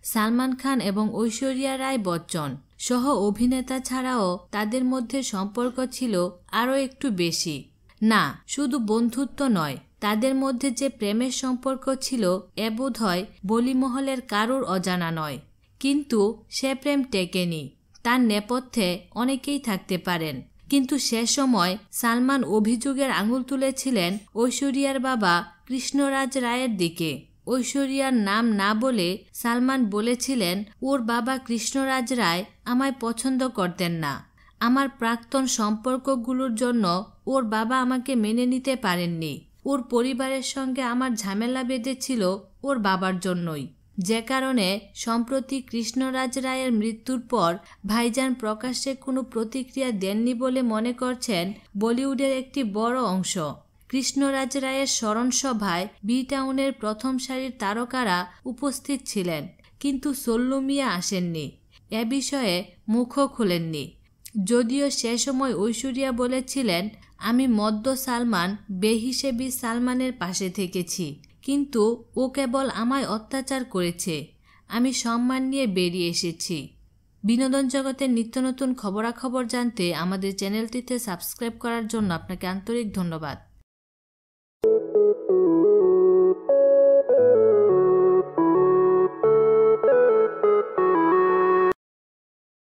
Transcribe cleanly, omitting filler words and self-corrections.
সালমান খান এবং ঐশ্বরিয়া রায় বচ্চন সহ অভিনেতা ছাড়াও তাদের মধ্যে সম্পর্ক ছিল আরও একটু বেশি। না, শুধু বন্ধুত্ব নয়, তাদের মধ্যে যে প্রেমের সম্পর্ক ছিল এ বোধহয় বলিমহলের কারুর অজানা নয়। কিন্তু সে প্রেম টেকেনি। তার নেপথ্যে অনেকেই থাকতে পারেন, কিন্তু সে সময় সালমান অভিযোগের আঙুল তুলেছিলেন ঐশ্বরিয়ার বাবা কৃষ্ণরাজ রায়ের দিকে। ঐশ্বরিয়ার নাম না বলে সালমান বলেছিলেন, ওর বাবা কৃষ্ণরাজ রায় আমায় পছন্দ করতেন না। আমার প্রাক্তন সম্পর্কগুলোর জন্য ওর বাবা আমাকে মেনে নিতে পারেননি। ওর পরিবারের সঙ্গে আমার ঝামেলা বেঁধেছিল ওর বাবার জন্যই, যে কারণে সম্প্রতি কৃষ্ণরাজ রায়ের মৃত্যুর পর ভাইজান প্রকাশ্যে কোনো প্রতিক্রিয়া দেননি বলে মনে করছেন বলিউডের একটি বড় অংশ। কৃষ্ণরাজ রায়ের স্মরণ সভায় বি টাউনের প্রথম সারির তারকারা উপস্থিত ছিলেন, কিন্তু সল্লু মিয়া আসেননি। এ বিষয়ে মুখও খুলেননি। যদিও সে সময় ঐশ্বরিয়া বলেছিলেন, আমি মদ্য সালমান বেহিসেবি সালমানের পাশে থেকেছি, কিন্তু ও কেবল আমায় অত্যাচার করেছে। আমি সম্মান নিয়ে বেরিয়ে এসেছি। বিনোদন জগতের নিত্য নতুন খবরাখবর জানতে আমাদের চ্যানেলটিতে সাবস্ক্রাইব করার জন্য আপনাকে আন্তরিক ধন্যবাদ।